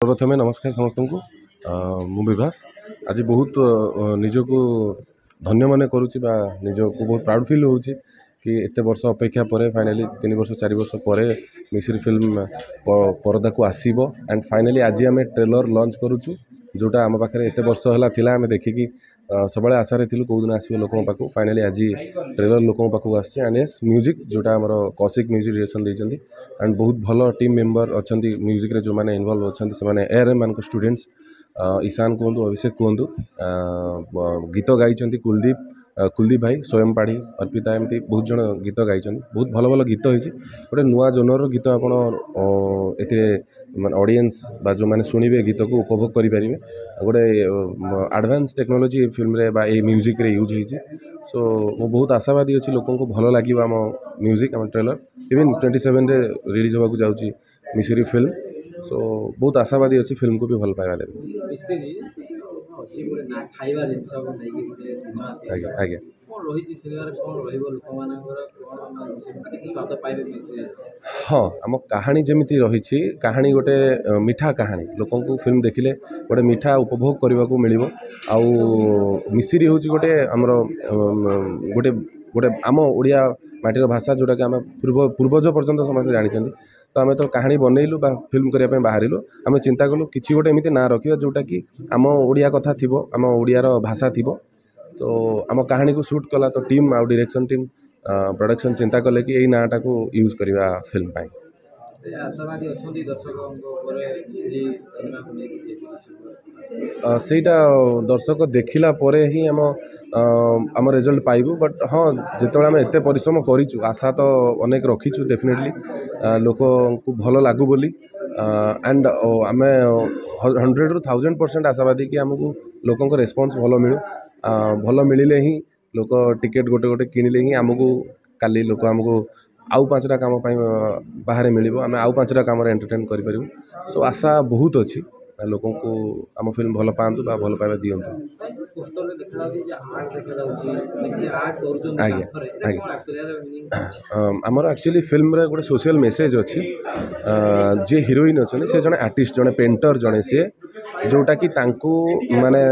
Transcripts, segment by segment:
प्रथमे नमस्कार समस्त को मु विभास आज बहुत निजको धन्य मन करुच्ची निजको बहुत प्राउड फील हो कि एत वर्ष अपेक्षा पर फाइनाली 3 वर्ष 4 वर्ष पर मिश्री फिल्म परदा को आसीबो एंड फाइनाली आज आम ट्रेलर लॉन्च करुचु जोटा आम पाखे एत वर्ष है आम देखिकी सब आशा थी कौ दिन आसो लोक पाक फाइनाली आज ट्रेलर लोक पाक एंड यस म्यूजिक जोटा आम कौशिक म्यूजिक डिरेक्शन देते एंड बहुत भल टीम मेंबर अच्छा म्यूजिक जो मैंने इनवॉल्व अच्छा से एआरएम मान स्टूडेंट्स ईशान कहतु अभिषेक कहतु गीत गाई कुलदीप भाई स्वयं पाढ़ी अर्पिता एमती बहुत जन गीत गाई बहुत भल भल गीत होती गोटे नुआ जनर गीत आप ऑडियंस बा जो मैंने शुणे गीत को उपभोग करेंगे गोटे एडवांस टेक्नोलॉजी फिल्म रे बा ए म्यूजिक रे यूज होती सो वो बहुत आशावादी अच्छी लोक भल लगे आम म्यूजिक आम ट्रेलर इवन 27 रे रिलीज होगा जाऊँगी मिश्री फिल्म सो बहुत आशावादी अच्छी फिल्म को भी भल पाइबा देवे आज्ञा आज्ञा हाँ आम कहानी जमी रही कहानी गोटे मीठा कहानी लोक फिल्म देखिले गोटे मीठा उपभोग करने को मिल मिश्री हूँ गोटे आमर गोटे गोटे आम ओडिया माटीर भाषा जोटा कि आम पूर्वज पर्यंत समस्त जानते तो आम तो कहानी बनइलु फिल्म करने बाहरिलु आम चिंता कलु किसी गोटे एमती ना रखा जोटा कि आम ओडिया कथा थी आम ओडियार भाषा थी तो आम कहानी को शूट कला तो टीम आउ डायरेक्शन टीम प्रोडक्शन चिंता कले कि यही नाटा को यूज करवा फिल्म पाई सेटा दर्शक देखला परे ही आम रिजल्ट पाइबू बट हाँ जिते आम एत परिश्रम करूँ आशा तो अनेक रखीचु डेफिनेटली लोक को भल लागू बोली एंड आम 100 ରୁ 1000% आशावादी कि आमको लोकों रेस्पॉन्स भल मिलू भल मिले ही लोक टिकेट गोटे गोटे किणिले ही आमको काली लोक आमको आउ 5टा काम बाहर मिल आम आउ 5टा काम एंटरटेन करूँ सो आशा बहुत अच्छी लोक आम फिल्म भल पातु भल पाइबा दिंतु आज्ञा आज्ञा आमर एक्चुअली फिल्म गोटे सोशल मेसेज अच्छी जी हिरोइन अच्छे से जड़े आर्टिस्ट जड़े पेंटर जड़े सी जोटा कि माने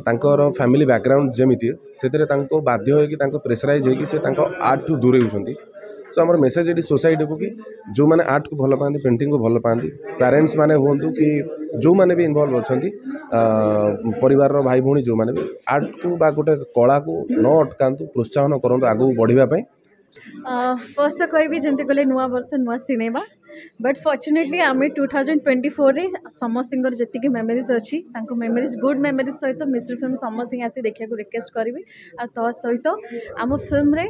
तांकर फैमिली बैकग्राउंड जमीती से बाध्य हो प्रेसराइज हो आर्ट टू दूरे होती सो आम मेसेज ये सोसाइटी को कि जो मैंने आर्ट को भल पाती पेंटिंग को भल पाती पेरेंट्स माने हूँ कि जो मैंने भी इनवॉल्व अच्छा परिवार भाई भौणी जो मैंने भी आर्ट को बा गोटे कला को न अटकातु प्रोत्साहन करूँ आगू बढ़ापी फर्स्ट तो कहि जमी कहले नुआ वर्ष नुआ सिनेमा बट फॉर्चुनेटली आम 2024 रे समस्त जी मेमोरीज अच्छी मेमोरीज गुड मेमोरीज सहित मिश्री फिल्म समस्त आसी देखा रिक्वेस्ट करी आ सहित आम फिल्म रे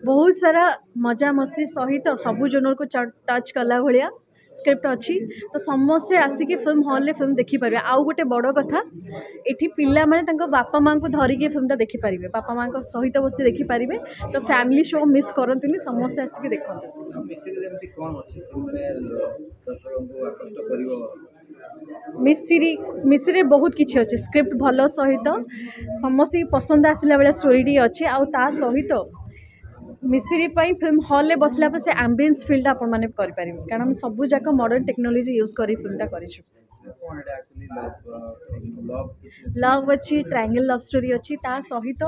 बहुत सारा मजा मस्ती सहित सबू जोनर को टच कला भाया स्क्रिप्ट अच्छी तो समस्ते आसिक फिल्म हॉल रे फिल्म देखिपारे आउ गोटे बड़ कथा एठी पिला माने बापा माँ को धरिकी फिल्मटा देखिपारे बापा माँ सहित बस देखिपारे तो फैमिली शो मिस करतुनि समस्ते आसिक देखते मिश्री बहुत किसी अच्छे स्क्रिप्ट भल सहित समस्त पसंद आसला बेले स्टोरी अच्छी आउ ता सहित मिश्री फिल्म हॉल में बसला पर से एम्बियंस फील्ड आपण मैंने करें कारण सब जाक मॉडर्न टेक्नोलोजी यूज कर फिल्मटा कर लव अच्छी ट्रायंगल लव स्टोरी अच्छी ता सहित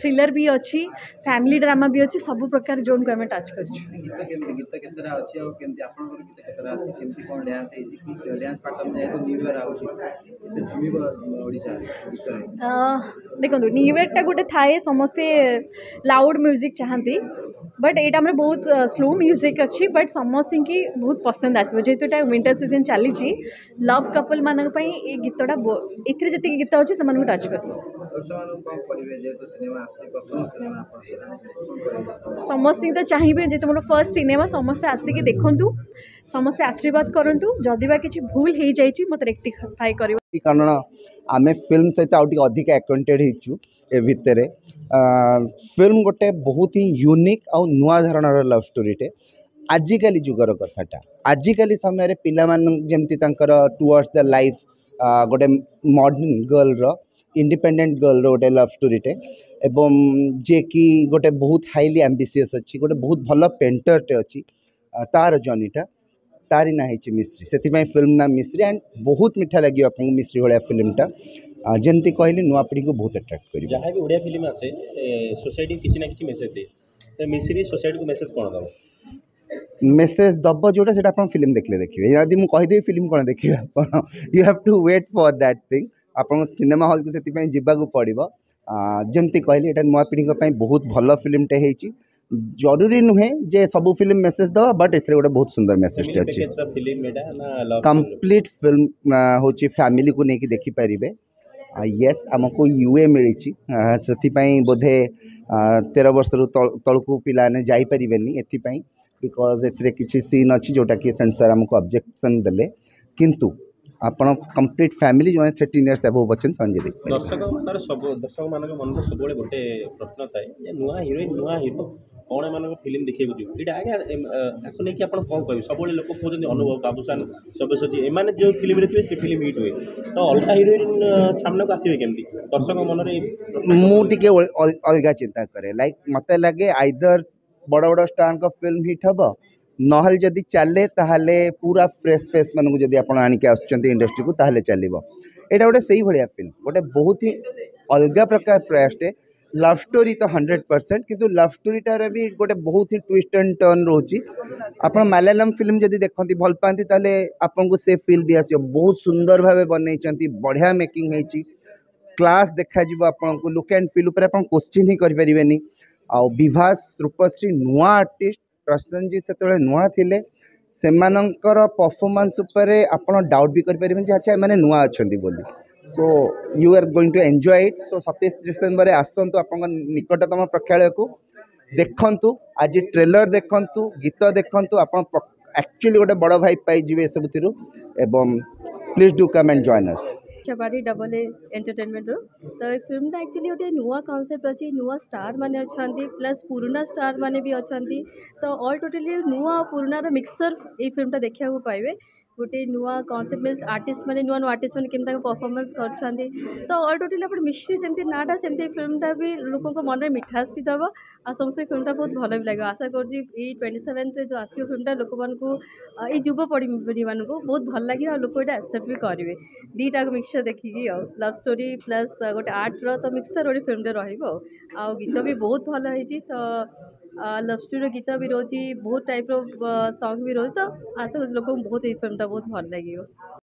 थ्रिलर भी अच्छी फैमिली ड्रामा भी अच्छी सब प्रकार जोन को आम टच कर देखो न्यू ईयर टा गोटे थाए समस्ते लाउड म्यूजिक चाहती बट यहाँ बहुत स्लो म्यूजिक अच्छी बट समस्त की बहुत पसंद आसो जेहेतु विंटर सीजन चली लव कपल मान गीतटा ए गीत अच्छे से टच कर समस्त तो चाहिए जो मोर फर्स्ट सिनेमा समस्ते आसिक देखु समस्ते आशीर्वाद करूँ जदि किसी भूल हो जाए मत रेक्टिफाई कर कारण आम फिल्म सहित अधिक एक्वेंटेड हो भितर फिल्म गोटे बहुत ही यूनिक आउ नुआ धरणर लव स्टोरीटे आजिकली जुगर कथाटा आजिकली समय पिला जमती टुवर्ड्स द लाइफ गोटे मॉडर्न गर्ल इंडिपेंडेंट गर्ल गोटे लव स्टोरीटे एवं जे कि गोटे बहुत हाईली एम्बिशियस अच्छी गोटे बहुत भल पेंटरटे अच्छी तार जर्नीटा तारी ना है मिश्री से फिल्म ना मिश्री एंड बहुत मीठा लगे आपको मिश्री भाया फिल्मटा जमती कहली नुआ पीढ़ी को बहुत अट्राक्ट कर जहाँ भी ओडिया फिल्म आसे सोसाइटी किसी ना किसी मेसेज दे तो मिश्री सोसाइटी को मेसेज कौन दब मेसेज दब जोटा से फिल्म देखले देखिए यदि मुझे कहीदेवी फिल्म कौन देखिए आप you have to wait for that thing आप सिनेमा हॉल को से जावाक पड़ो जमती कहली यहाँ नुआ पीढ़ी बहुत भल फिल्मटे होती जरूरी नुहे जे सबू फिल्म मेसेज दवा बट ए गोटे बहुत सुंदर मेसेज अच्छी कंप्लीट फिल्म हूँ फैमिली को लेकिन देखिपारे येस आमको यूए मिली से बोधे 13 वर्ष रु तलू पिलाने जापारे एपाई बिकज ए किसी सीन अच्छी जोटा कि सेंसर आमको ऑब्जेक्शन देले किंतु आपण कंप्लीट फैमिली जो 13 इयर्स एबव अच्छे संजय देख दर्शक मान मन में सब गोटे प्रश्न थाए नुआ हिरोइन नुआ हिरो कौन एम फिल्म देखा ये आगे नहीं कि आप कौन कह सब लोग कहते अनुभव बाबूसान सब्यसाची एम जो फिल्म थे से फिल्म हिट हुए तो अलग हिरोइन सामने को आसवे केमती दर्शक मन में मुझे अलग चिंता करे लाइक मत लगे आइदर बड़ बड़ स्टार का फिल्म हिट हम नहल जदि चले ताहले पूरा फ्रेश फेस मानक जब आप आणिक इंडस्ट्री को ताहले चलो यहाँ गोटे से भाया फिल्म गोटे बहुत ही अलग प्रकार प्रयासटे लव स्टोरी तो 100% किंतु लव स्टोरीटार भी गोटे बहुत ही ट्विस्ट एंड टर्न रोची आप मलयालम फिल्म जदि देखती भल पाती ताले आपको से फील भी आस बहुत सुंदर भाव बनई बढ़िया मेकिंग होती क्लास देखा आपको लुक एंड फिल उपर आप क्वेश्चन ही करें आ विभास रूपश्री नुआ आर्टिस्ट प्रसन्नजीत से नुआ थिले सेमानंकर परफॉर्मेंस उपर आप डाउट भी करें अच्छा मैंने नुआ अच्छा बोली so you are going to enjoy it so 27 December आसतु आप निकटतम प्रेक्षालय को देखु आज ट्रेलर देखु गीत देखु आप एक्चुअली गोटे बड़ भाई पाई सब एवं please do come and join us Shabari double A entertainment रो तो फिल्म एक्चुअली गोटे नुआ कॉन्सेप्ट अच्छी नुआ स्टार माने अच्छा प्लस पुराना स्टार माने भी अच्छा तो ऑल टोटली नुआ पुराना मिक्सर ये फिल्मटा देखा पाइबे गोटे नुआ कॉन्सेप्ट मीन्स आर्टिस्ट मैंने नुआ नुआ आर्टिस्ट मैंने केमता परफॉर्मेंस कर तो ऑल टोटली आप मिश्री जमी नाटा सेमती फिल्मटा भी लोक मन में मिठास भी दब आ समस्त फिल्मटा बहुत भल भी लगे आशा कर 27 जो आसो फिल्मटा लोक मानक युवपीढ़ी मानक बहुत भल लगे और लोक ये एक्सेप्ट भी करेंगे दीटा को मिक्सचर देखिकी लव स्टोरी प्लस गोटे आर्ट्र तो मिक्सचर गोटे फिल्म रहा गीत भी बहुत भल होती तो लव स्टोरी गीत भी रोची बहुत टाइप सॉन्ग भी रोज तो आशा कर लोक बहुत ये फिल्मटा बहुत भल लगे।